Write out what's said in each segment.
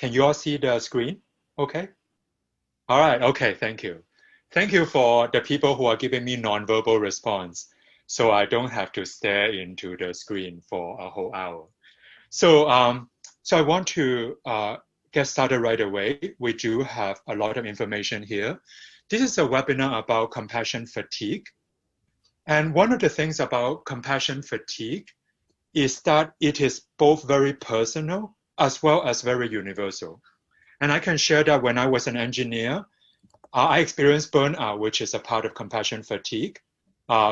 Can you all see the screen? Okay. All right. Okay. Thank you. Thank you for the people who are giving me nonverbal response, so I don't have to stare into the screen for a whole hour. So, so I want to get started right away. We do have a lot of information here. This is a webinar about compassion fatigue. And one of the things about compassion fatigue is that it is both very personal as well as very universal. And I can share that when I was an engineer, I experienced burnout, which is a part of compassion fatigue,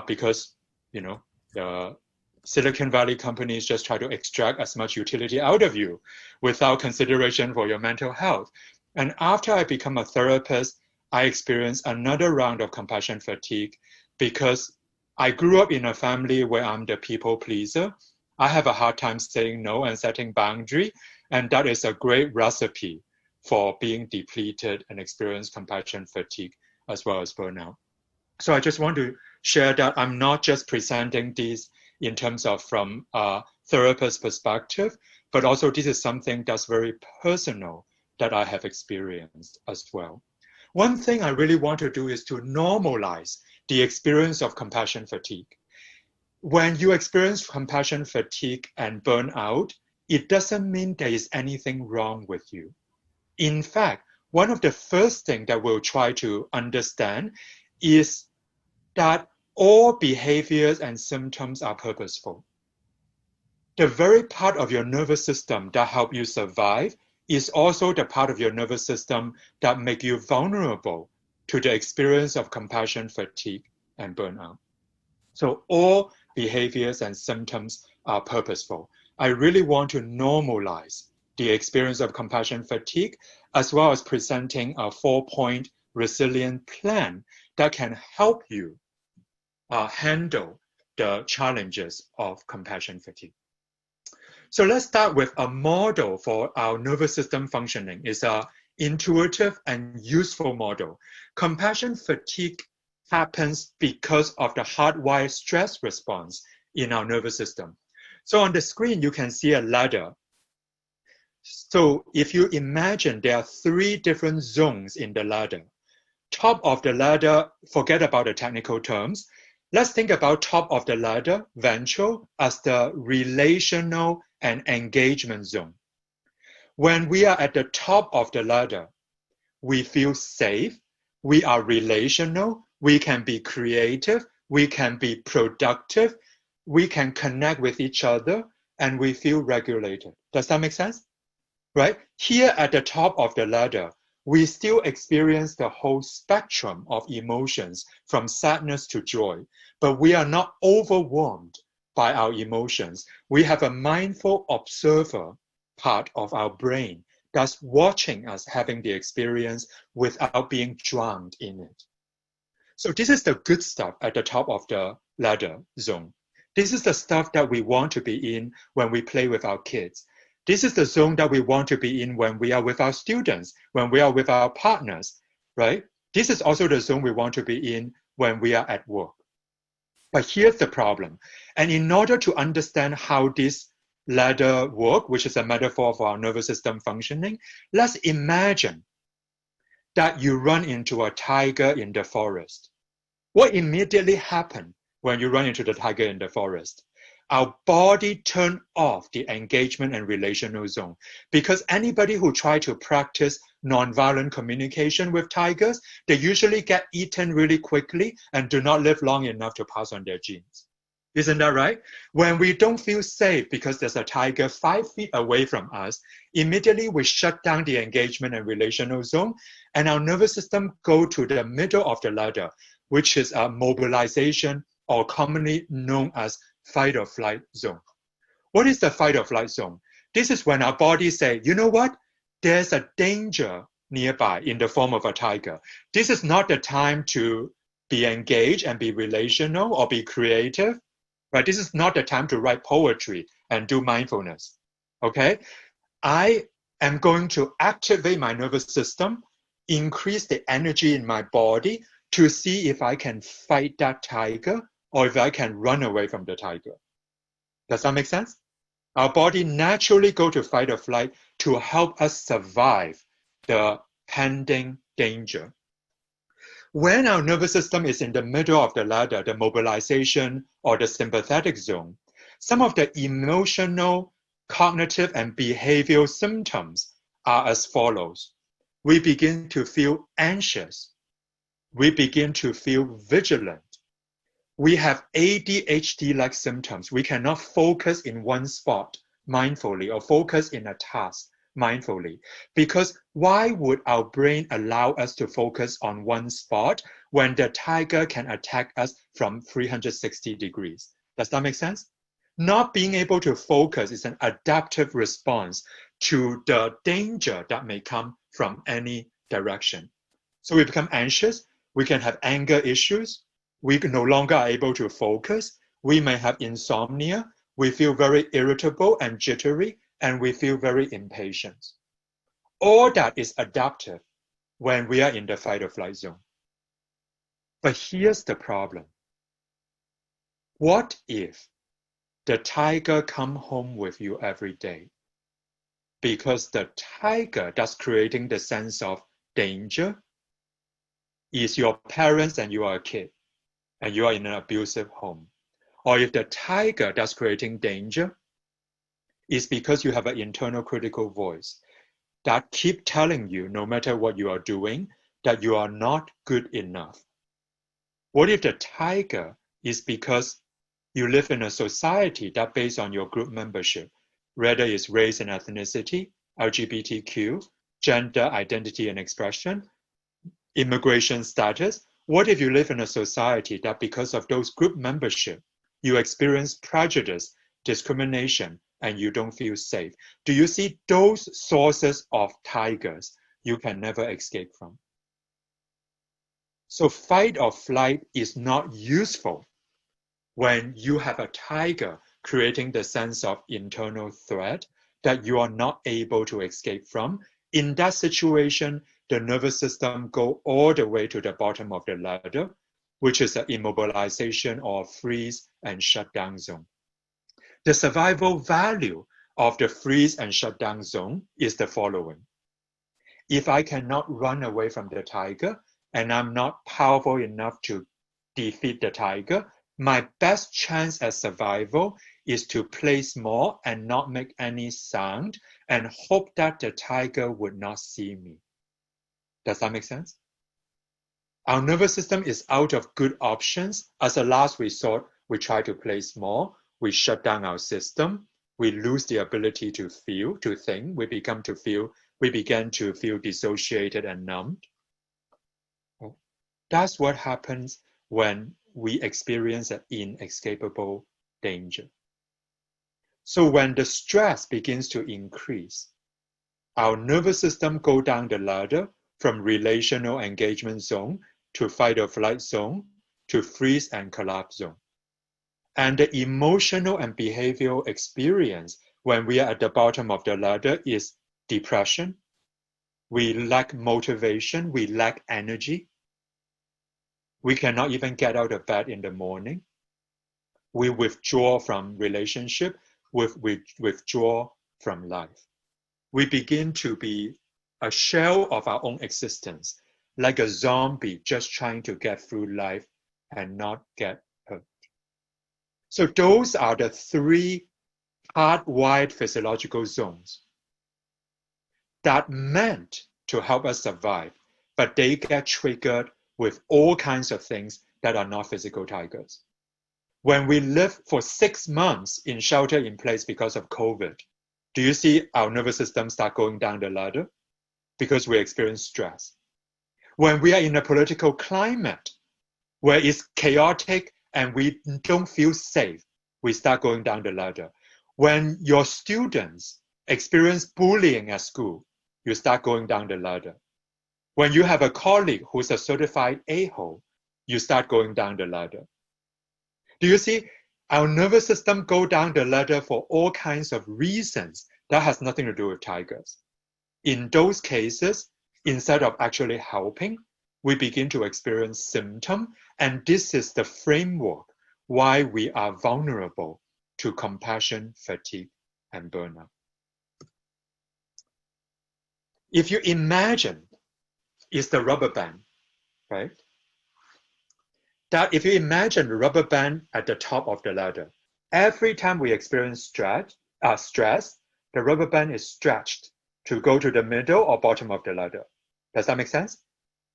because, the Silicon Valley companies just try to extract as much utility out of you without consideration for your mental health. And after I become a therapist, I experienced another round of compassion fatigue because I grew up in a family where I'm the people pleaser. I have a hard time saying no and setting boundary, and that is a great recipe for being depleted and experience compassion fatigue as well as burnout. So I just want to share that I'm not just presenting these in terms of from a therapist perspective, but also this is something that's very personal that I have experienced as well. One thing I really want to do is to normalize the experience of compassion fatigue. When you experience compassion fatigue and burnout, it doesn't mean there is anything wrong with you. In fact, one of the first things that we'll try to understand is that all behaviors and symptoms are purposeful. The very part of your nervous system that help you survive is also the part of your nervous system that make you vulnerable to the experience of compassion fatigue and burnout. So all behaviors and symptoms are purposeful. I really want to normalize the experience of compassion fatigue, as well as presenting a 4-point resilient plan that can help you handle the challenges of compassion fatigue. So let's start with a model for our nervous system functioning. It's an intuitive and useful model. Compassion fatigue happens because of the hardwired stress response in our nervous system. So on the screen, you can see a ladder. So if you imagine there are 3 different zones in the ladder. Top of the ladder, forget about the technical terms. Let's think about top of the ladder, ventral, as the relational and engagement zone. When we are at the top of the ladder, we feel safe, we are relational, we can be creative, we can be productive, we can connect with each other, and we feel regulated. Does that make sense? Right? Here at the top of the ladder, we still experience the whole spectrum of emotions from sadness to joy, but we are not overwhelmed by our emotions. We have a mindful observer part of our brain that's watching us having the experience without being drowned in it. So this is the good stuff at the top of the ladder zone. This is the stuff that we want to be in when we play with our kids. This is the zone that we want to be in when we are with our students, when we are with our partners, right? This is also the zone we want to be in when we are at work. But here's the problem. And in order to understand how this ladder works, which is a metaphor for our nervous system functioning, let's imagine that you run into a tiger in the forest. What immediately happens when you run into the tiger in the forest? Our body turn off the engagement and relational zone, because anybody who try to practice nonviolent communication with tigers, they usually get eaten really quickly and do not live long enough to pass on their genes. Isn't that right? When we don't feel safe because there's a tiger 5 feet away from us, immediately we shut down the engagement and relational zone, and our nervous system go to the middle of the ladder, which is a mobilization, or commonly known as fight or flight zone. What is the fight or flight zone? This is when our body say, you know what? There's a danger nearby in the form of a tiger. This is not the time to be engaged and be relational or be creative, right? This is not the time to write poetry and do mindfulness, okay? I am going to activate my nervous system, increase the energy in my body to see if I can fight that tiger or if I can run away from the tiger. Does that make sense? Our body naturally go to fight or flight to help us survive the pending danger. When our nervous system is in the middle of the ladder, the mobilization or the sympathetic zone, some of the emotional, cognitive, and behavioral symptoms are as follows. We begin to feel anxious. We begin to feel vigilant. We have ADHD-like symptoms. We cannot focus in one spot mindfully or focus in a task mindfully. Because why would our brain allow us to focus on one spot when the tiger can attack us from 360 degrees? Does that make sense? Not being able to focus is an adaptive response to the danger that may come from any direction. So we become anxious. We can have anger issues. We no longer are able to focus. We may have insomnia. We feel very irritable and jittery, and we feel very impatient. All that is adaptive when we are in the fight or flight zone. But here's the problem. What if the tiger come home with you every day? Because the tiger that's creating the sense of danger is your parents and you are a kid, and you are in an abusive home. Or if the tiger that's creating danger is because you have an internal critical voice that keep telling you, no matter what you are doing, that you are not good enough. What if the tiger is because you live in a society that based on your group membership, whether it's race and ethnicity, LGBTQ, gender identity and expression, immigration status? What if you live in a society that because of those group membership, you experience prejudice, discrimination, and you don't feel safe? Do you see those sources of tigers you can never escape from? So fight or flight is not useful when you have a tiger creating the sense of internal threat that you are not able to escape from. In that situation, the nervous system go all the way to the bottom of the ladder, which is an immobilization or freeze and shutdown zone. The survival value of the freeze and shutdown zone is the following. If I cannot run away from the tiger and I'm not powerful enough to defeat the tiger, my best chance at survival is to play small and not make any sound and hope that the tiger would not see me. Does that make sense? Our nervous system is out of good options. As a last resort, we try to play small. We shut down our system. We lose the ability to feel, to think. We begin to feel dissociated and numbed. That's what happens when we experience an inescapable danger. So when the stress begins to increase, our nervous system go down the ladder from relational engagement zone to fight or flight zone to freeze and collapse zone. And the emotional and behavioral experience when we are at the bottom of the ladder is depression. We lack motivation. We lack energy. We cannot even get out of bed in the morning. We withdraw from relationship. We withdraw from life. We begin to be a shell of our own existence, like a zombie just trying to get through life and not get hurt. So those are the three hardwired physiological zones that meant to help us survive, but they get triggered with all kinds of things that are not physical tigers. When we live for 6 months in shelter in place because of COVID, do you see our nervous system start going down the ladder? Because we experience stress. When we are in a political climate where it's chaotic and we don't feel safe, we start going down the ladder. When your students experience bullying at school, you start going down the ladder. When you have a colleague who's a certified a-hole, you start going down the ladder. Do you see? Our nervous system go down the ladder for all kinds of reasons that has nothing to do with tigers. In those cases, instead of actually helping, we begin to experience symptoms, and this is the framework why we are vulnerable to compassion fatigue and burnout. If you imagine it's the rubber band, right? That if you imagine the rubber band at the top of the ladder, every time we experience stress, the rubber band is stretched to go to the middle or bottom of the ladder. Does that make sense?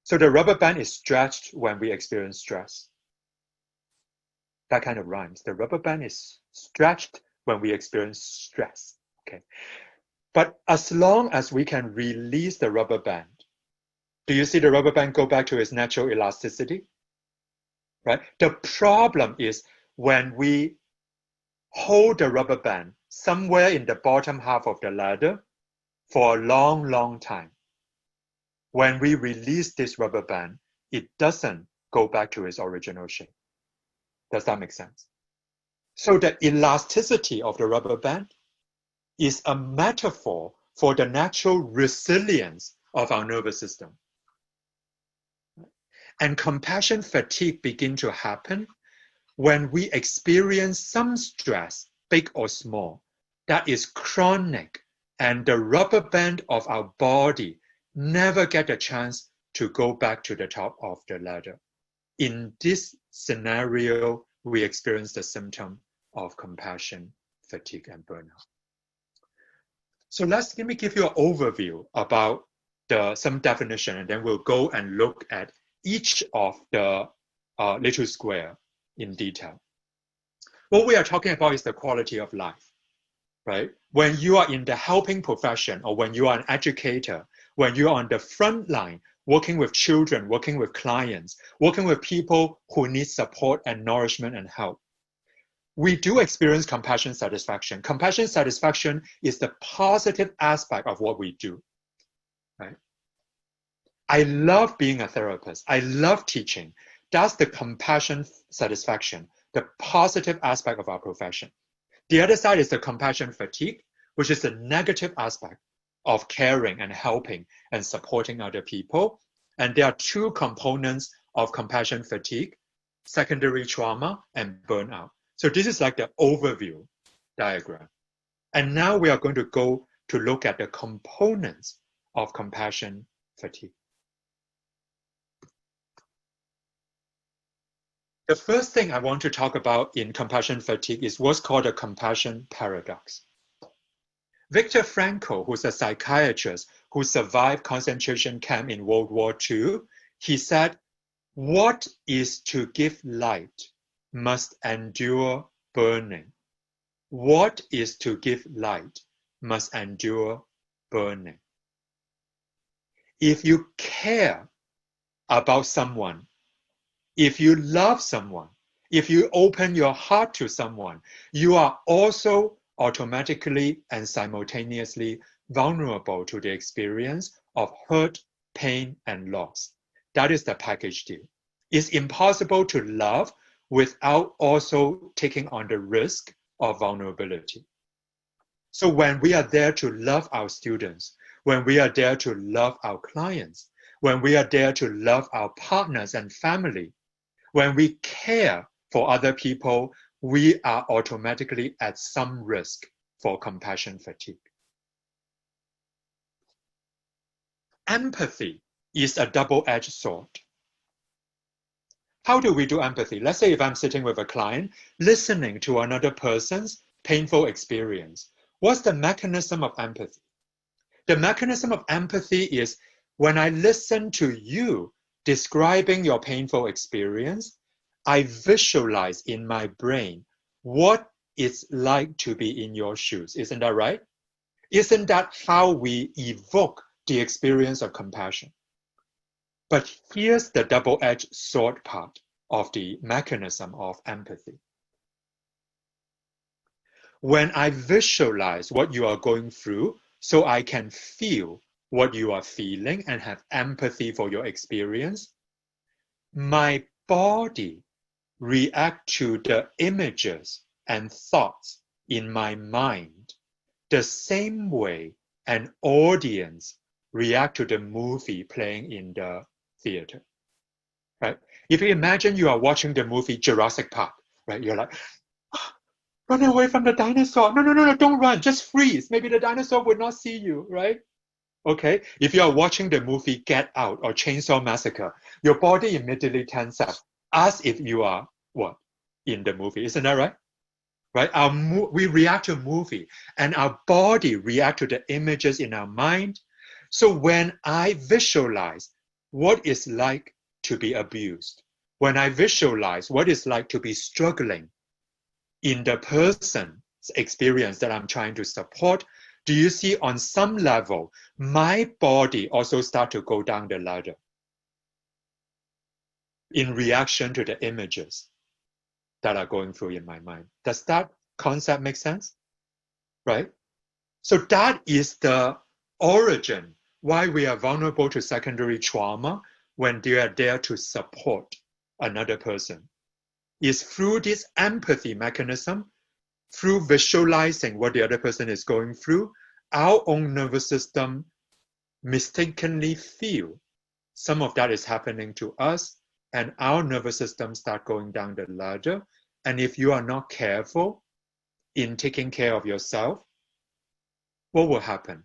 So the rubber band is stretched when we experience stress. That kind of rhymes. The rubber band is stretched when we experience stress. Okay. But as long as we can release the rubber band, do you see the rubber band go back to its natural elasticity? Right? The problem is when we hold the rubber band somewhere in the bottom half of the ladder for a long, long time. When we release this rubber band, it doesn't go back to its original shape. Does that make sense? So the elasticity of the rubber band is a metaphor for the natural resilience of our nervous system. And compassion fatigue begins to happen when we experience some stress, big or small, that is chronic, and the rubber band of our body never get a chance to go back to the top of the ladder. In this scenario, we experience the symptom of compassion fatigue and burnout. So let me give you an overview about some definition, and then we'll go and look at each of the little square in detail. What we are talking about is the quality of life, right? When you are in the helping profession, or when you are an educator, when you are on the front line, working with children, working with clients, working with people who need support and nourishment and help, we do experience compassion satisfaction. Compassion satisfaction is the positive aspect of what we do, right? I love being a therapist. I love teaching. That's the compassion satisfaction, the positive aspect of our profession. The other side is the compassion fatigue, which is the negative aspect of caring and helping and supporting other people. And there are two components of compassion fatigue: secondary trauma and burnout. So this is like the overview diagram. And now we are going to go to look at the components of compassion fatigue. The first thing I want to talk about in compassion fatigue is what's called a compassion paradox. Viktor Frankl, who's a psychiatrist who survived concentration camp in World War II, he said, "What is to give light must endure burning. What is to give light must endure burning." If you care about someone, if you love someone, if you open your heart to someone, you are also automatically and simultaneously vulnerable to the experience of hurt, pain, and loss. That is the package deal. It's impossible to love without also taking on the risk of vulnerability. So when we are there to love our students, when we are there to love our clients, when we are there to love our partners and family, when we care for other people, we are automatically at some risk for compassion fatigue. Empathy is a double-edged sword. How do we do empathy? Let's say if I'm sitting with a client, listening to another person's painful experience. What's the mechanism of empathy? The mechanism of empathy is when I listen to you describing your painful experience, I visualize in my brain what it's like to be in your shoes. Isn't that right? Isn't that how we evoke the experience of compassion? But here's the double-edged sword part of the mechanism of empathy. When I visualize what you are going through, so I can feel what you are feeling and have empathy for your experience, my body reacts to the images and thoughts in my mind the same way an audience react to the movie playing in the theater, right? If you imagine you are watching the movie Jurassic Park, right? You're like, Run away from the dinosaur. No, no, no, no, don't run. Just freeze. Maybe the dinosaur would not see you, right? Okay. If you are watching the movie Get Out or Chainsaw Massacre, your body immediately tenses up as if you are what? In the movie. Isn't that right? Right? We react to a movie and our body react to the images in our mind. So when I visualize what it's like to be abused, when I visualize what it's like to be struggling in the person's experience that I'm trying to support, do you see on some level, my body also start to go down the ladder in reaction to the images that are going through in my mind? Does that concept make sense? Right? So that is the origin why we are vulnerable to secondary trauma when they are there to support another person. Is through this empathy mechanism, through visualizing what the other person is going through, our own nervous system mistakenly feel some of that is happening to us, and our nervous system start going down the ladder. And if you are not careful in taking care of yourself, what will happen?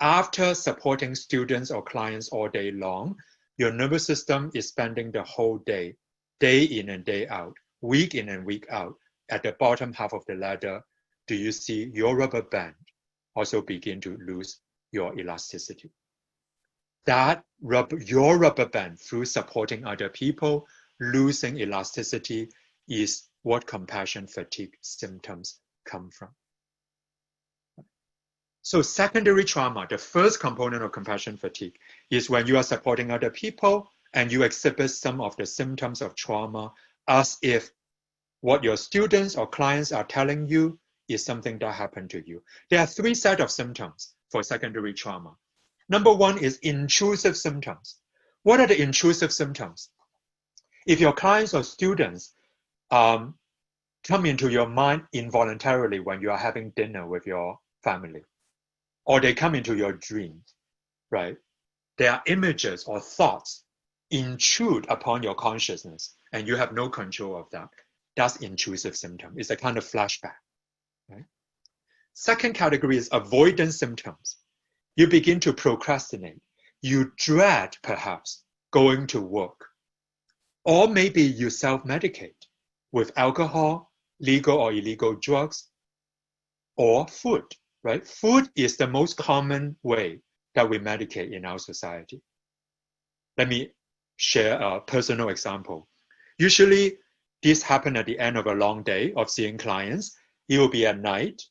After supporting students or clients all day long, your nervous system is spending the whole day, day in and day out, week in and week out, at the bottom half of the ladder. Do you see your rubber band also begin to lose your elasticity? Your rubber band, through supporting other people, losing elasticity, is what compassion fatigue symptoms come from. So secondary trauma, the first component of compassion fatigue, is when you are supporting other people and you exhibit some of the symptoms of trauma as if what your students or clients are telling you is something that happened to you. There are three sets of symptoms for secondary trauma. Number one is intrusive symptoms. What are the intrusive symptoms? If your clients or students come into your mind involuntarily when you are having dinner with your family, or they come into your dreams, right? There are images or thoughts intrude upon your consciousness and you have no control of that. That's intrusive symptom. It's a kind of flashback, right? Second category is avoidance symptoms. You begin to procrastinate. You dread, perhaps, going to work. Or maybe you self-medicate with alcohol, legal or illegal drugs, or food, right? Food is the most common way that we medicate in our society. Let me share a personal example. Usually, this happens at the end of a long day of seeing clients. It will be at night.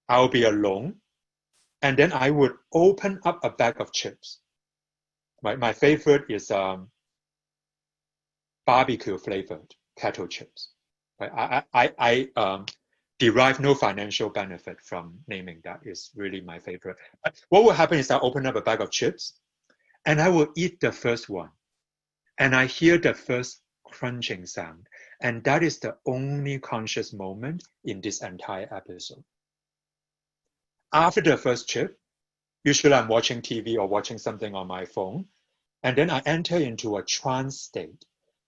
I'll be alone. And then I would open up a bag of chips. Right? My favorite is barbecue flavored kettle chips. Right? I derive no financial benefit from naming that. It's really my favorite. What will happen is I open up a bag of chips and I will eat the first one. And I hear the first crunching sound. And that is the only conscious moment in this entire episode. After the first chip, usually I'm watching TV or watching something on my phone, and then I enter into a trance state.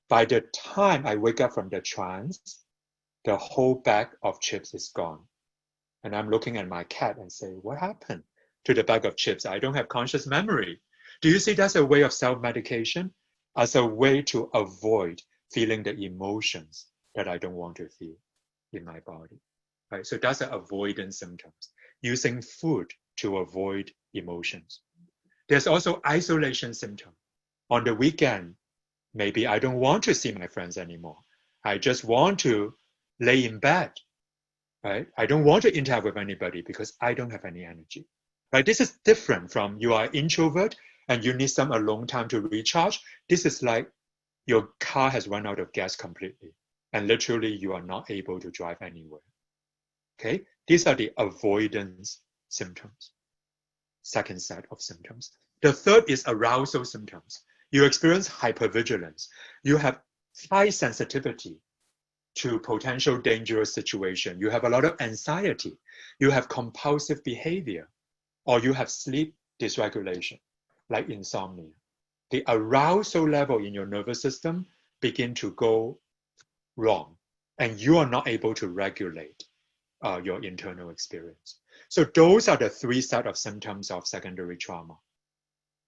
By the time I wake up from the trance, the whole bag of chips is gone. And I'm looking at my cat and say, what happened to the bag of chips? I don't have conscious memory. Do you see that's a way of self-medication as a way to avoid feeling the emotions that I don't want to feel in my body, right? So that's an avoidance symptoms, using food to avoid emotions. There's also isolation symptom. On the weekend, maybe I don't want to see my friends anymore. I just want to lay in bed, right? I don't want to interact with anybody because I don't have any energy, right? This is different from you are introvert and you need some alone time to recharge. This is like your car has run out of gas completely and literally you are not able to drive anywhere. Okay, these are the avoidance symptoms. Second set of symptoms. The third is arousal symptoms. You experience hypervigilance. You have high sensitivity to potential dangerous situation. You have a lot of anxiety. You have compulsive behavior, or you have sleep dysregulation, like insomnia. The arousal level in your nervous system begin to go wrong, and you are not able to regulate your internal experience. So those are the three sets of symptoms of secondary trauma.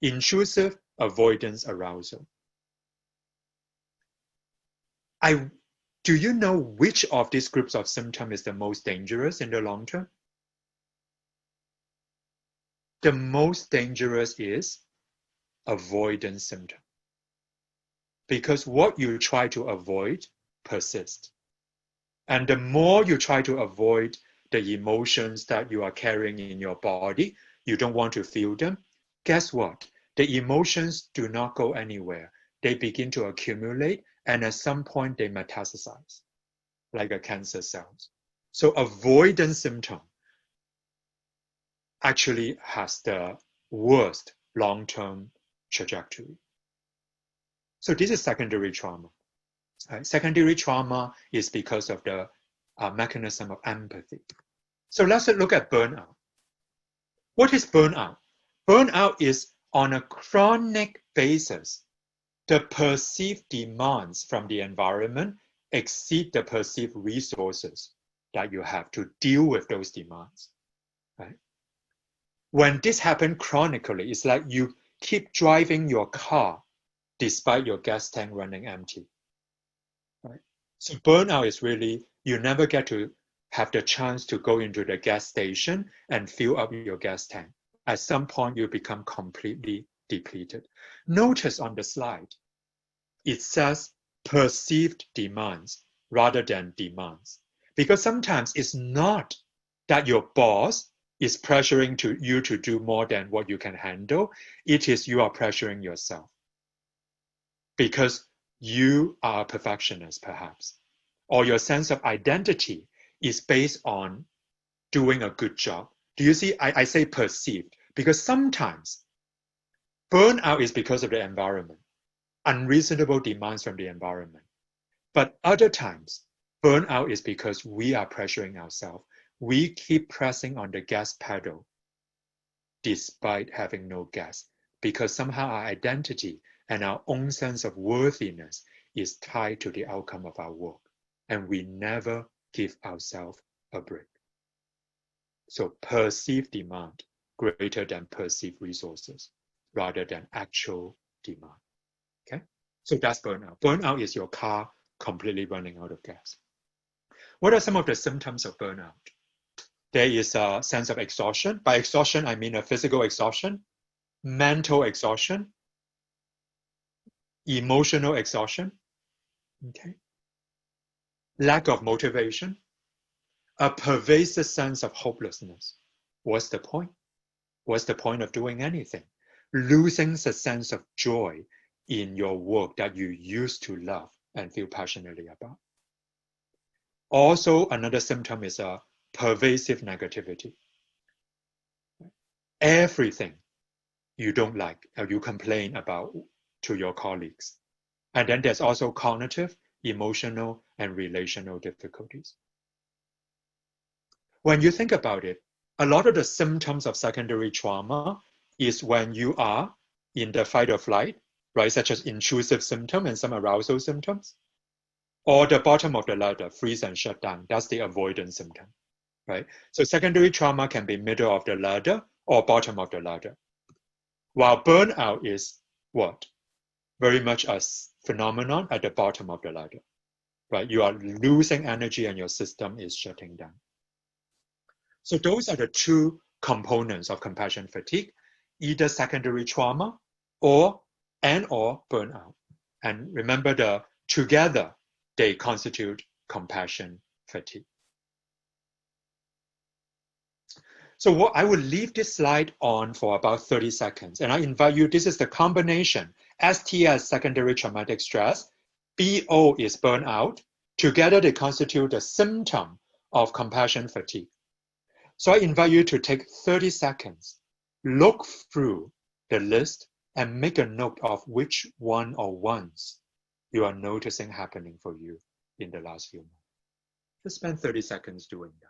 Intrusive, avoidance, arousal. Do you know which of these groups of symptoms is the most dangerous in the long term? The most dangerous is avoidance symptom. Because what you try to avoid persists. And the more you try to avoid the emotions that you are carrying in your body, you don't want to feel them, guess what? The emotions do not go anywhere. They begin to accumulate, and at some point they metastasize, like a cancer cells. So avoidance symptom actually has the worst long-term trajectory. So this is secondary trauma. Right? Secondary trauma is because of the mechanism of empathy. So let's look at burnout. What is burnout? Burnout is on a chronic basis. The perceived demands from the environment exceed the perceived resources that you have to deal with those demands. Right? When this happens chronically, it's like you keep driving your car despite your gas tank running empty. Right? So burnout is really, you never get to have the chance to go into the gas station and fill up your gas tank. At some point, you become completely depleted. Notice on the slide, it says perceived demands rather than demands. Because sometimes it's not that your boss is pressuring you to do more than what you can handle. It is you are pressuring yourself. Because you are a perfectionist, perhaps, or your sense of identity is based on doing a good job. Do you see? I say perceived because sometimes burnout is because of the environment, unreasonable demands from the environment. But other times, burnout is because we are pressuring ourselves. We keep pressing on the gas pedal despite having no gas, because somehow our identity and our own sense of worthiness is tied to the outcome of our work, and we never give ourselves a break. So perceived demand greater than perceived resources, rather than actual demand. Okay, so that's burnout. Burnout is your car completely running out of gas. What are some of the symptoms of burnout? There is a sense of exhaustion. By exhaustion, I mean a physical exhaustion, mental exhaustion, emotional exhaustion, okay? Lack of motivation, a pervasive sense of hopelessness. What's the point? What's the point of doing anything? Losing the sense of joy in your work that you used to love and feel passionately about. Also, another symptom is a pervasive negativity. Everything you don't like or you complain about to your colleagues. And then there's also cognitive, emotional, and relational difficulties. When you think about it, a lot of the symptoms of secondary trauma is when you are in the fight or flight, right, such as intrusive symptom and some arousal symptoms, or the bottom of the ladder, freeze and shut down. That's the avoidance symptom, right? So secondary trauma can be middle of the ladder or bottom of the ladder. While burnout is what? Very much a phenomenon at the bottom of the ladder, right? You are losing energy and your system is shutting down. So those are the two components of compassion fatigue, either secondary trauma or burnout. And remember, together they constitute compassion fatigue. So I will leave this slide on for about 30 seconds. And I invite you, this is the combination. STS, secondary traumatic stress. BO is burnout. Together they constitute the symptom of compassion fatigue. So I invite you to take 30 seconds, look through the list and make a note of which one or ones you are noticing happening for you in the last few months. Just spend 30 seconds doing that.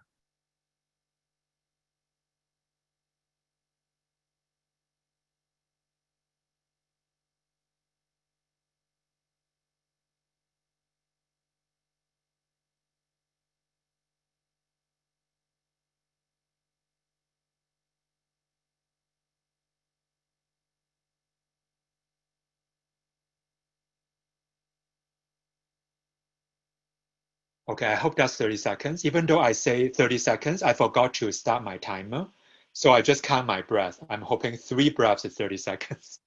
Okay, I hope that's 30 seconds. Even though I say 30 seconds, I forgot to start my timer. So I just count my breath. I'm hoping 3 breaths is 30 seconds.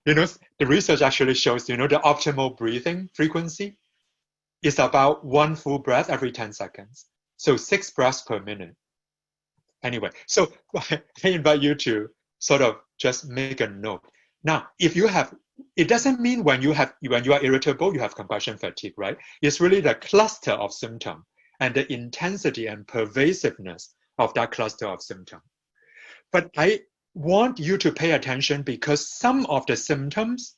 The research actually shows, the optimal breathing frequency is about 1 full breath every 10 seconds. So 6 breaths per minute. Anyway, so I invite you to sort of just make a note. Now, it doesn't mean when you are irritable, you have compassion fatigue, right? It's really the cluster of symptoms and the intensity and pervasiveness of that cluster of symptoms. But I want you to pay attention because some of the symptoms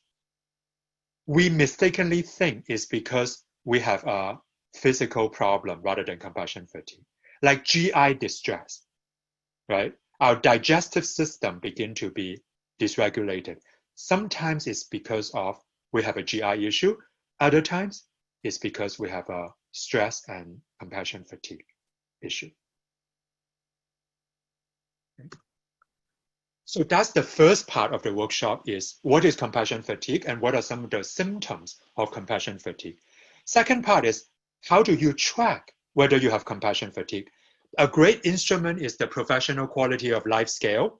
we mistakenly think is because we have a physical problem rather than compassion fatigue, like GI distress, right? Our digestive system begin to be dysregulated. Sometimes it's because of we have a GI issue. Other times it's because we have a stress and compassion fatigue issue. So that's the first part of the workshop is what is compassion fatigue and what are some of the symptoms of compassion fatigue. Second part is how do you track whether you have compassion fatigue? A great instrument is the professional quality of life scale.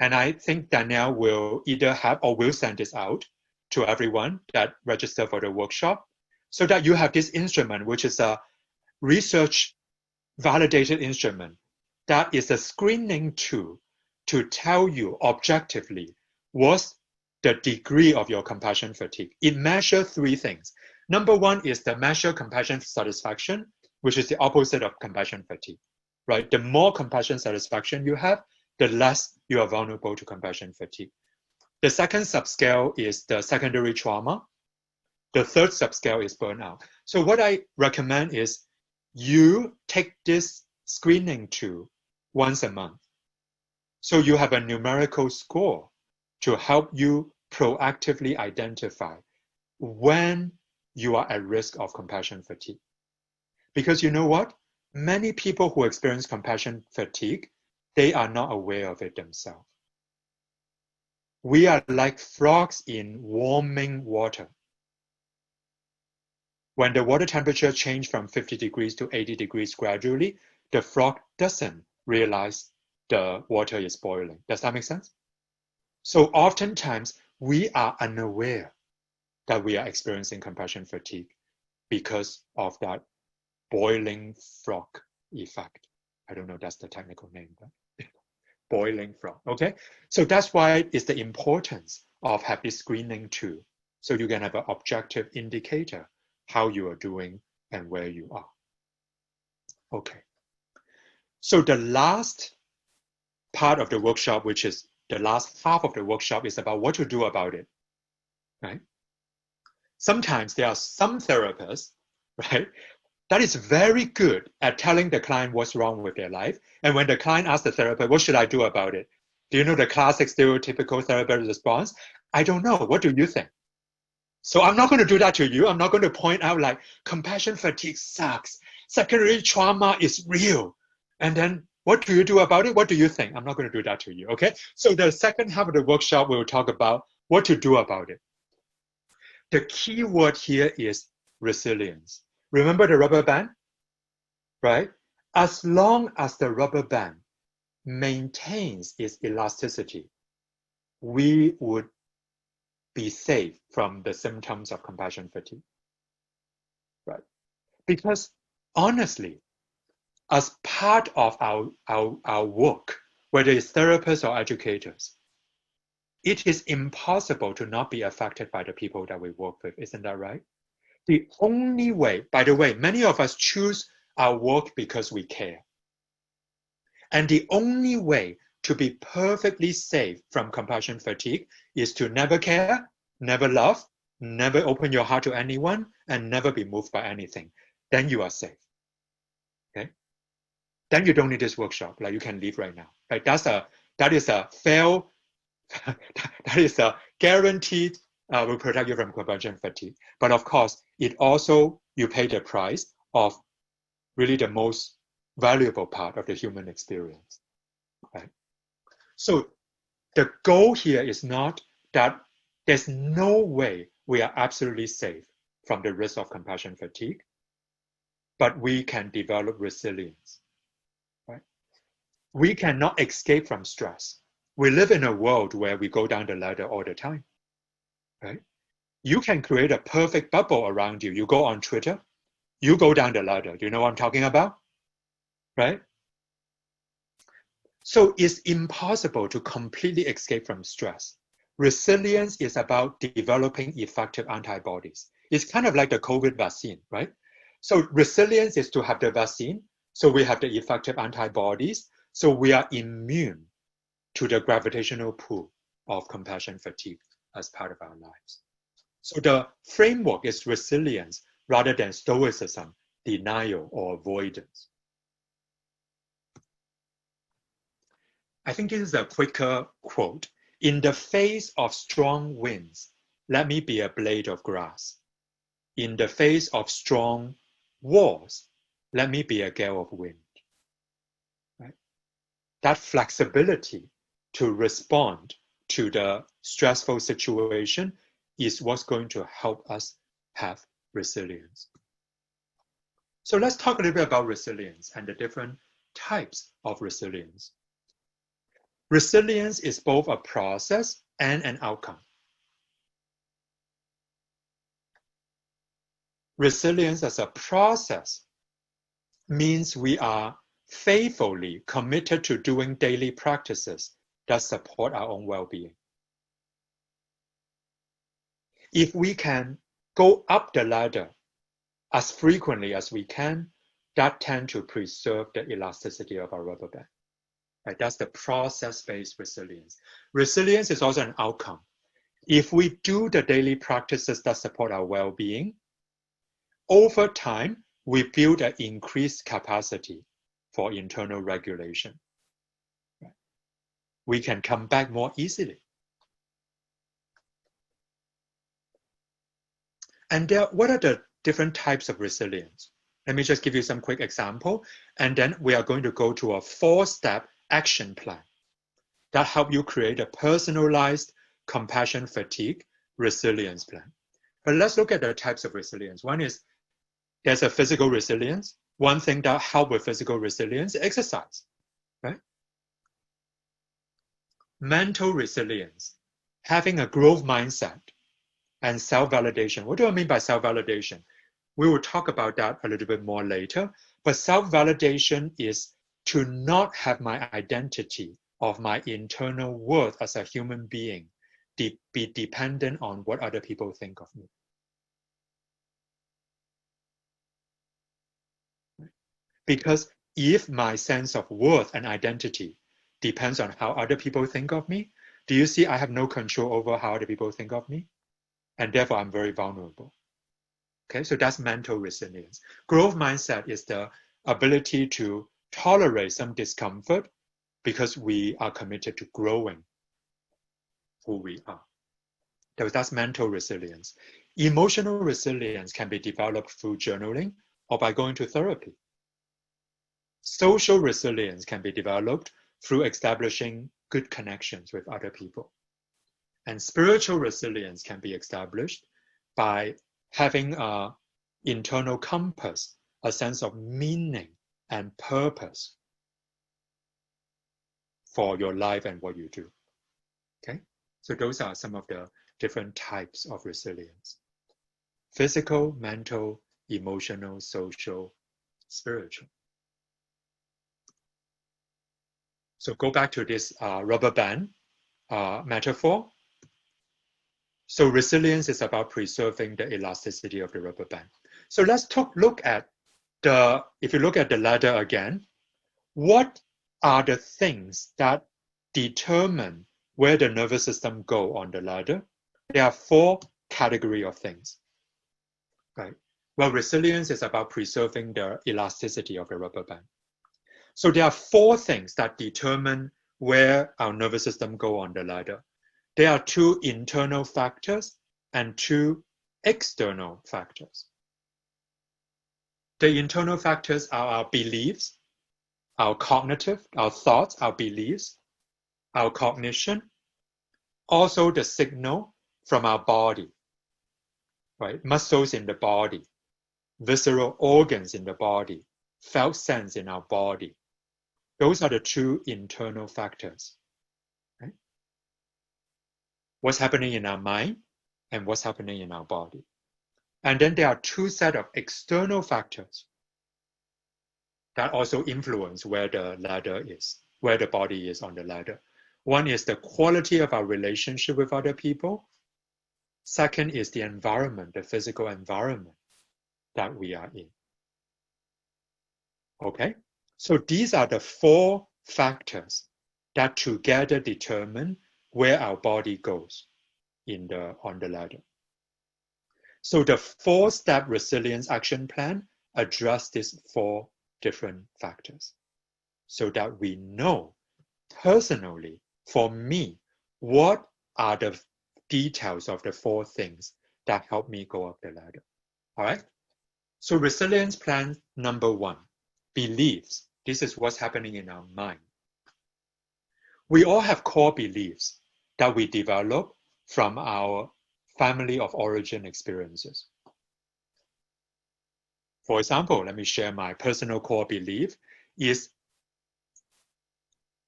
And I think Danielle will either have or will send this out to everyone that register for the workshop so that you have this instrument, which is a research validated instrument that is a screening tool to tell you objectively what's the degree of your compassion fatigue. It measures 3 things. Number 1 is the measure compassion satisfaction, which is the opposite of compassion fatigue, right? The more compassion satisfaction you have, the less you are vulnerable to compassion fatigue. The second subscale is the secondary trauma. The third subscale is burnout. So what I recommend is you take this screening tool once a month. So you have a numerical score to help you proactively identify when you are at risk of compassion fatigue. Because you know what? Many people who experience compassion fatigue, they are not aware of it themselves. We are like frogs in warming water. When the water temperature changes from 50 degrees to 80 degrees gradually, the frog doesn't realize the water is boiling. Does that make sense? So oftentimes we are unaware that we are experiencing compassion fatigue because of that boiling frog effect. I don't know if that's the technical name, but boiling frog, okay? So that's why it's the importance of having this screening tool so you can have an objective indicator how you are doing and where you are. Okay. So the last part of the workshop, which is the last half of the workshop, is about what to do about it, right? Sometimes there are some therapists, right, that is very good at telling the client what's wrong with their life. And when the client asks the therapist, what should I do about it? Do you know the classic stereotypical therapist response? I don't know. What do you think? So I'm not going to do that to you. I'm not going to point out like compassion fatigue sucks. Secondary trauma is real. And then what do you do about it? What do you think? I'm not going to do that to you. Okay. So the second half of the workshop, we'll talk about what to do about it. The key word here is resilience. Remember the rubber band, right? As long as the rubber band maintains its elasticity, we would be safe from the symptoms of compassion fatigue, right? Because honestly, as part of our work, whether it's therapists or educators, it is impossible to not be affected by the people that we work with. Isn't that right? The only way, by the way, many of us choose our work because we care. And the only way to be perfectly safe from compassion fatigue is to never care, never love, never open your heart to anyone, and never be moved by anything. Then you are safe. Okay? Then you don't need this workshop. Like you can leave right now. Like that is a guaranteed will protect you from compassion fatigue. But of course, it also you pay the price of really the most valuable part of the human experience. Right? So the goal here is not that there's no way we are absolutely safe from the risk of compassion fatigue. but we can develop resilience, right? We cannot escape from stress. We live in a world where we go down the ladder all the time, right? You can create a perfect bubble around you. You go on Twitter, you go down the ladder. Do you know what I'm talking about? Right? So it's impossible to completely escape from stress. Resilience is about developing effective antibodies. It's kind of like the COVID vaccine, right? So resilience is to have the vaccine, so we have the effective antibodies, so we are immune to the gravitational pull of compassion fatigue as part of our lives. So the framework is resilience rather than stoicism, denial, or avoidance. I think this is a quicker quote. In the face of strong winds, let me be a blade of grass. In the face of strong walls, let me be a gale of wind. Right? That flexibility to respond to the stressful situation is what's going to help us have resilience. So let's talk a little bit about resilience and the different types of resilience. Resilience is both a process and an outcome. Resilience as a process means we are faithfully committed to doing daily practices that support our own well-being. If we can go up the ladder as frequently as we can, that tends to preserve the elasticity of our rubber band. Right? That's the process-based resilience. Resilience is also an outcome. If we do the daily practices that support our well-being, over time, we build an increased capacity for internal regulation. Right? We can come back more easily. And what are the different types of resilience? Let me just give you some quick example, and then we are going to go to a 4-step action plan that help you create a personalized compassion fatigue resilience plan. But let's look at the types of resilience. One is there's a physical resilience. One thing that helps with physical resilience, exercise, right? Mental resilience, having a growth mindset and self-validation. What do I mean by self-validation? We will talk about that a little bit more later, but self-validation is to not have my identity of my internal worth as a human being be dependent on what other people think of me. Because if my sense of worth and identity depends on how other people think of me, do you see I have no control over how other people think of me? And therefore, I'm very vulnerable. Okay, so that's mental resilience. Growth mindset is the ability to tolerate some discomfort because we are committed to growing who we are. So that's mental resilience. Emotional resilience can be developed through journaling or by going to therapy. Social resilience can be developed through establishing good connections with other people. And spiritual resilience can be established by having an internal compass, a sense of meaning and purpose for your life and what you do. Okay, so those are some of the different types of resilience: physical, mental, emotional, social, spiritual. So go back to this rubber band metaphor. So resilience is about preserving the elasticity of the rubber band. So let's look at if you look at the ladder again, what are the things that determine where the nervous system go on the ladder? There are 4 categories of things, right? Well, resilience is about preserving the elasticity of the rubber band. So there are 4 things that determine where our nervous system go on the ladder. There are 2 internal factors and 2 external factors. The internal factors are our beliefs, our cognitive, our thoughts, our beliefs, our cognition, also the signal from our body, right? Muscles in the body, visceral organs in the body, felt sense in our body. Those are the two internal factors. Right? What's happening in our mind and what's happening in our body. And then there are two sets of external factors that also influence where the ladder is, where the body is on the ladder. One is the quality of our relationship with other people. Second is the environment, the physical environment that we are in. Okay? So these are the four factors that together determine where our body goes on the ladder. So the 4-step resilience action plan address these 4 different factors so that we know personally, for me, what are the details of the 4 things that help me go up the ladder. All right? So resilience plan number 1, beliefs. This is what's happening in our mind. We all have core beliefs that we develop from our family of origin experiences. For example, let me share my personal core belief is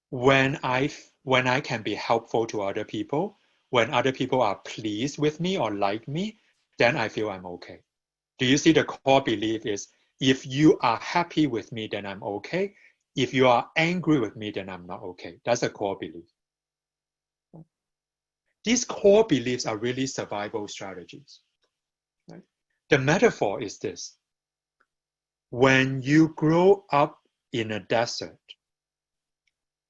when I can be helpful to other people, when other people are pleased with me or like me, then I feel I'm okay. Do you see the core belief is if you are happy with me, then I'm okay. If you are angry with me, then I'm not okay. That's a core belief. These core beliefs are really survival strategies. Right? The metaphor is this. When you grow up in a desert,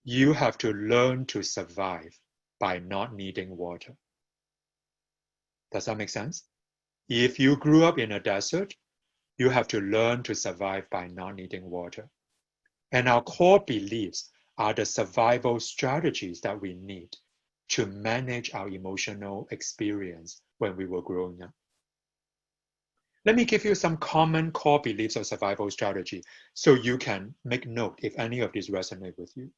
you have to learn to survive by not needing water. Does that make sense? If you grew up in a desert, you have to learn to survive by not needing water. And our core beliefs are the survival strategies that we need to manage our emotional experience when we were growing up. Let me give you some common core beliefs or survival strategy so you can make note if any of these resonate with you.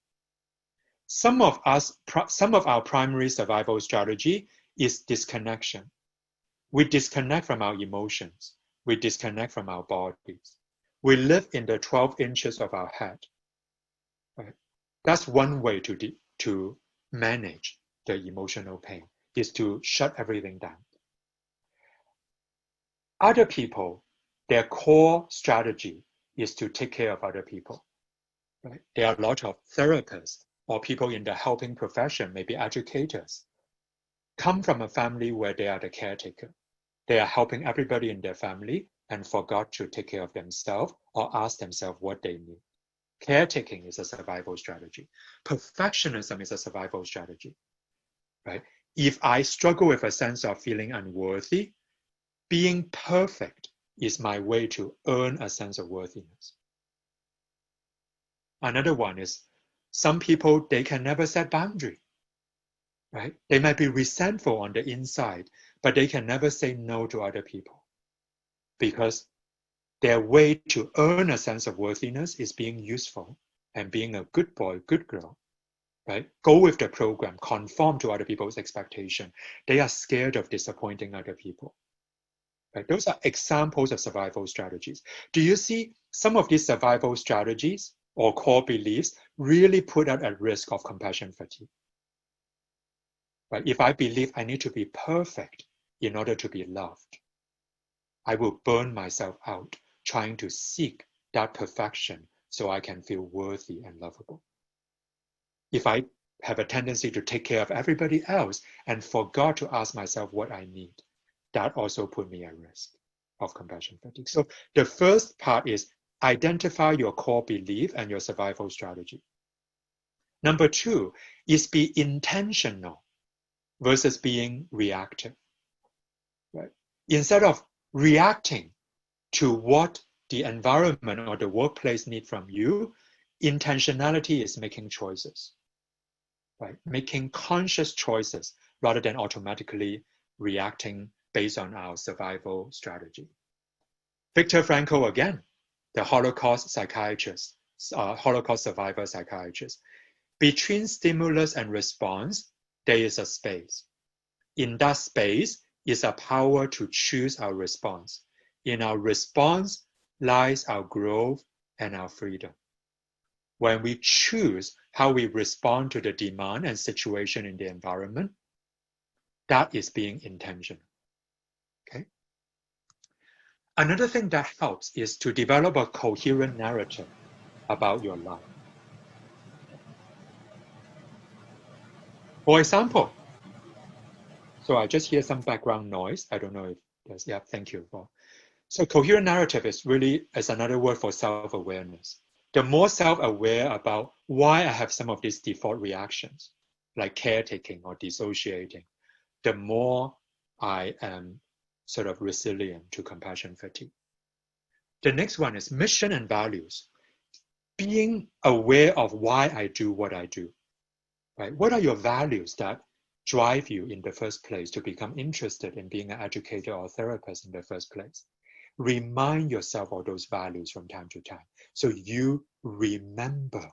Some of our primary survival strategy is disconnection. We disconnect from our emotions. We disconnect from our bodies. We live in the 12 inches of our head. Right? That's one way to manage the emotional pain, is to shut everything down. Other people, their core strategy is to take care of other people. Right? There are a lot of therapists or people in the helping profession, maybe educators, come from a family where they are the caretaker. They are helping everybody in their family and forgot to take care of themselves or ask themselves what they need. Caretaking is a survival strategy. Perfectionism is a survival strategy. Right? If I struggle with a sense of feeling unworthy, being perfect is my way to earn a sense of worthiness. Another one is some people, they can never set boundary. Right? They might be resentful on the inside, but they can never say no to other people because their way to earn a sense of worthiness is being useful and being a good boy, good girl. Right? Go with the program, conform to other people's expectation. They are scared of disappointing other people. Right? Those are examples of survival strategies. Do you see some of these survival strategies or core beliefs really put us at risk of compassion fatigue? Right? If I believe I need to be perfect in order to be loved, I will burn myself out trying to seek that perfection so I can feel worthy and lovable. If I have a tendency to take care of everybody else and forgot to ask myself what I need, that also put me at risk of compassion fatigue. So the first part is identify your core belief and your survival strategy. Number 2 is be intentional versus being reactive. Right? Instead of reacting to what the environment or the workplace need from you, intentionality is making choices. Right? Making conscious choices rather than automatically reacting based on our survival strategy. Viktor Frankl again, the Holocaust psychiatrist, Holocaust survivor psychiatrist. Between stimulus and response, there is a space. In that space is a power to choose our response. In our response lies our growth and our freedom. When we choose how we respond to the demand and situation in the environment, that is being intentional. Okay? Another thing that helps is to develop a coherent narrative about your life. For example, so I just hear some background noise. I don't know if there's, yeah, thank you. So coherent narrative is another word for self-awareness. The more self-aware about why I have some of these default reactions, like caretaking or dissociating, the more I am sort of resilient to compassion fatigue. The next one is mission and values. Being aware of why I do what I do, right? What are your values that drive you in the first place to become interested in being an educator or therapist in the first place? Remind yourself of those values from time to time so you remember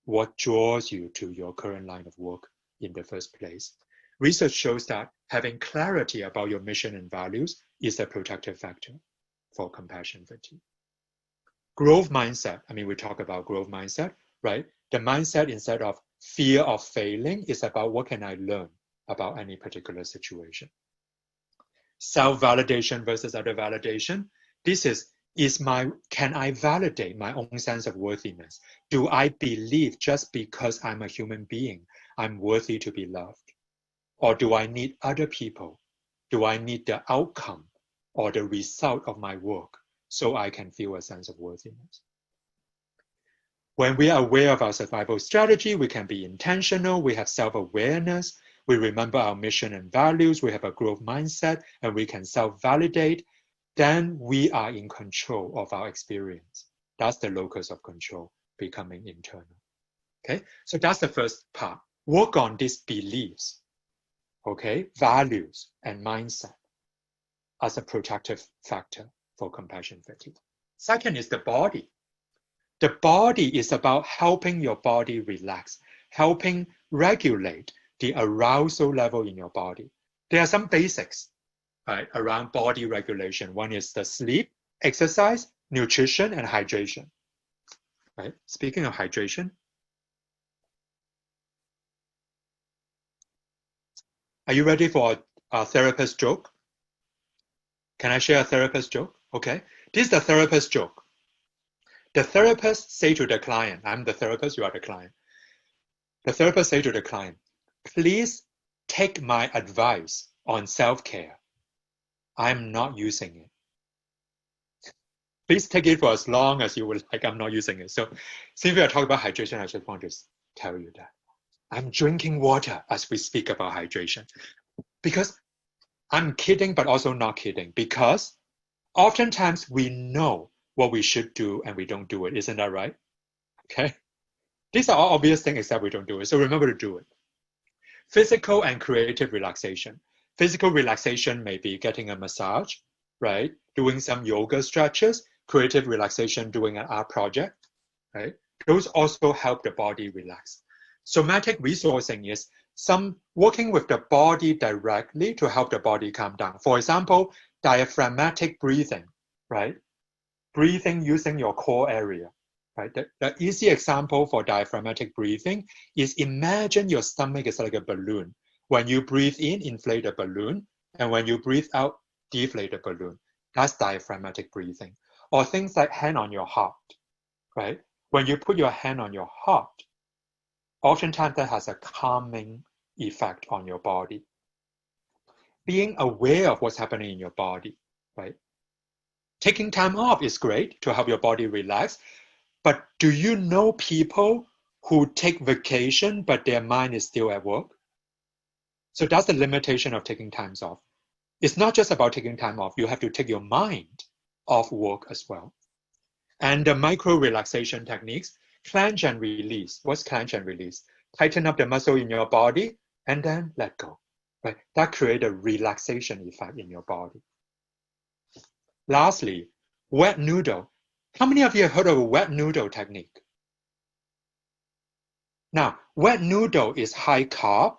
what draws you to your current line of work in the first place. Research shows that having clarity about your mission and values is a protective factor for compassion fatigue. Growth mindset, I mean, we talk about growth mindset, right? The mindset, instead of fear of failing, is about what can I learn about any particular situation. Self-validation versus other validation. This is can I validate my own sense of worthiness? Do I believe just because I'm a human being, I'm worthy to be loved? Or do I need other people? Do I need the outcome or the result of my work so I can feel a sense of worthiness? When we are aware of our survival strategy, we can be intentional, we have self-awareness, we remember our mission and values, we have a growth mindset, and we can self-validate, then we are in control of our experience. That's the locus of control, becoming internal. Okay, so that's the first part. Work on these beliefs, okay, values and mindset as a protective factor for compassion fatigue. Second is the body. The body is about helping your body relax, helping regulate the arousal level in your body. There are some basics, right, around body regulation. One is the sleep, exercise, nutrition, and hydration. Right? Speaking of hydration, are you ready for a therapist joke? Can I share a therapist joke? Okay. This is the therapist joke. The therapist say to the client, I'm the therapist, you are the client. The therapist say to the client, please take my advice on self-care. I'm not using it. Please take it for as long as you would like. I'm not using it. So since we are talking about hydration, I just want to tell you that I'm drinking water as we speak about hydration. Because I'm kidding, but also not kidding. Because oftentimes we know what we should do and we don't do it. Isn't that right? Okay. These are all obvious things except we don't do it. So remember to do it. Physical and creative relaxation. Physical relaxation may be getting a massage, right? Doing some yoga stretches. Creative relaxation, doing an art project, right? Those also help the body relax. Somatic resourcing is some working with the body directly to help the body calm down. For example, diaphragmatic breathing, right? Breathing using your core area, right? The easy example for diaphragmatic breathing is imagine your stomach is like a balloon. When you breathe in, inflate the balloon, and when you breathe out, deflate the balloon. That's diaphragmatic breathing. Or things like hand on your heart, right? When you put your hand on your heart, oftentimes that has a calming effect on your body. Being aware of what's happening in your body, right? Taking time off is great to help your body relax, but do you know people who take vacation, but their mind is still at work? So that's the limitation of taking time off. It's not just about taking time off. You have to take your mind off work as well. And the micro relaxation techniques, clench and release. What's clench and release? Tighten up the muscle in your body and then let go. Right? That creates a relaxation effect in your body. Lastly, wet noodle. How many of you have heard of a wet noodle technique? Now, wet noodle is high carb.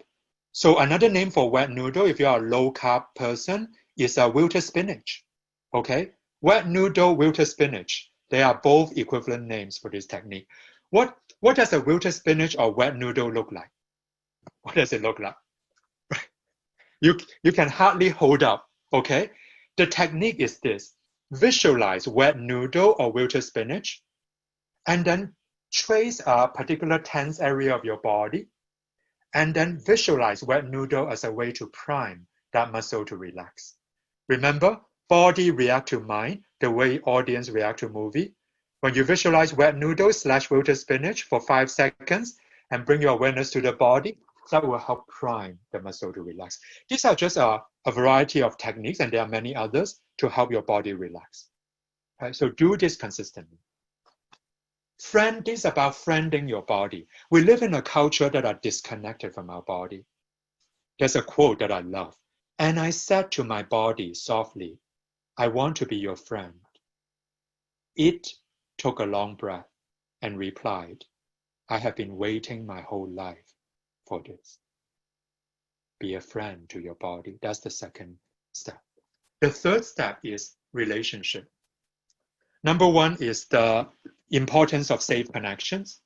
So another name for wet noodle, if you are a low carb person, is a wilted spinach. Okay? Wet noodle, wilted spinach. They are both equivalent names for this technique. What does a wilted spinach or wet noodle look like? What does it look like? You can hardly hold up, okay? The technique is this. Visualize wet noodle or wilted spinach, and then trace a particular tense area of your body, and then visualize wet noodle as a way to prime that muscle to relax. Remember, body react to mind the way audience react to movie. When you visualize wet noodle / wilted spinach for 5 seconds and bring your awareness to the body, that will help prime the muscle to relax. These are just a variety of techniques, and there are many others to help your body relax. Right? So do this consistently. This is about friending your body. We live in a culture that are disconnected from our body. There's a quote that I love. And I said to my body softly, I want to be your friend. It took a long breath and replied, I have been waiting my whole life for this. Be a friend to your body. That's the second step. The third step is relationship. Number one is the importance of safe connections.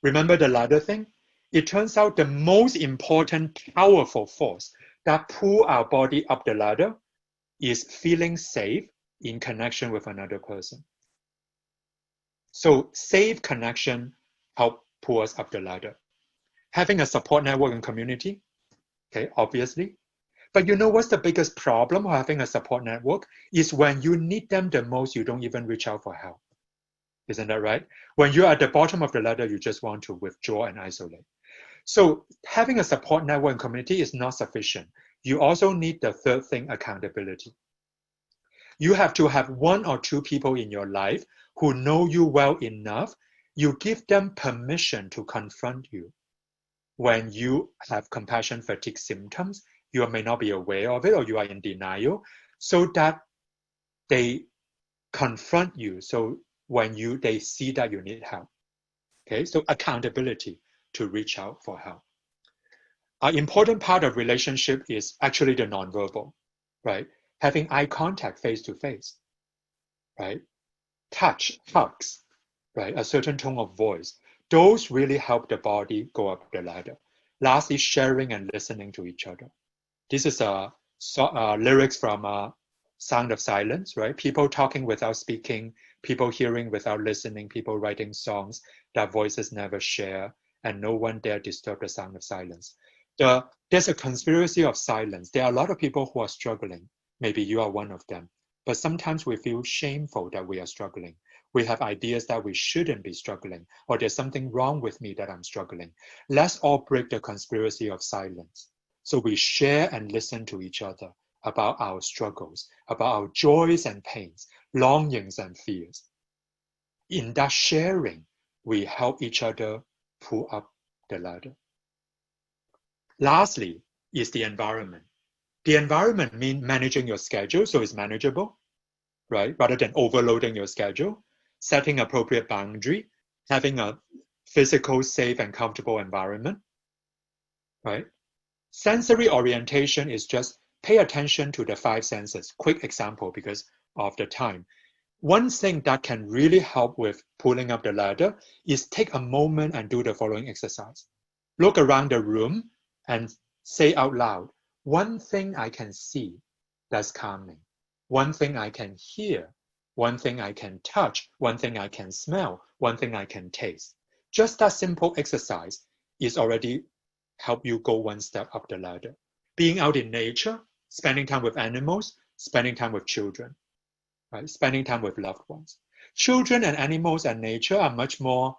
Remember the ladder thing? It turns out the most important, powerful force that pull our body up the ladder is feeling safe in connection with another person. So safe connection help pull us up the ladder. Having a support network and community, okay, obviously. But you know what's the biggest problem of having a support network is when you need them the most, you don't even reach out for help. Isn't that right? When you're at the bottom of the ladder, you just want to withdraw and isolate. So having a support network and community is not sufficient. You also need the third thing, accountability. You have to have 1 or 2 people in your life who know you well enough. You give them permission to confront you. When you have compassion fatigue symptoms, you may not be aware of it or you are in denial, so that they confront you. So when they see that you need help. Okay, so accountability to reach out for help. An important part of relationship is actually the nonverbal, right? Having eye contact face to face, right? Touch, hugs, right? A certain tone of voice. Those really help the body go up the ladder. Lastly, sharing and listening to each other. This is lyrics from Sound of Silence, right? People talking without speaking, people hearing without listening, people writing songs that voices never share, and no one dare disturb the sound of silence. There's a conspiracy of silence. There are a lot of people who are struggling. Maybe you are one of them. But sometimes we feel shameful that we are struggling. We have ideas that we shouldn't be struggling, or there's something wrong with me that I'm struggling. Let's all break the conspiracy of silence. So we share and listen to each other about our struggles, about our joys and pains, longings and fears. In that sharing, we help each other pull up the ladder. Lastly is the environment. The environment means managing your schedule so it's manageable, right? Rather than overloading your schedule, setting appropriate boundary, having a physical, safe, and comfortable environment, right? Sensory orientation is just pay attention to the 5 senses. Quick example because of the time. One thing that can really help with pulling up the ladder is take a moment and do the following exercise. Look around the room and say out loud, one thing I can see that's calming, one thing I can hear, one thing I can touch, one thing I can smell, one thing I can taste. Just that simple exercise is already help you go 1 step up the ladder. Being out in nature, spending time with animals, spending time with children, right? Spending time with loved ones. Children and animals and nature are much more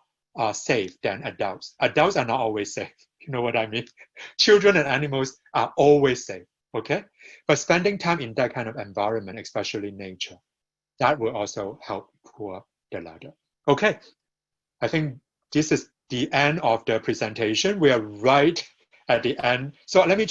safe than adults. Adults are not always safe. You know what I mean? Children and animals are always safe, okay? But spending time in that kind of environment, especially nature, that will also help pull up the ladder. Okay, I think this is the end of the presentation. We are right at the end. So let me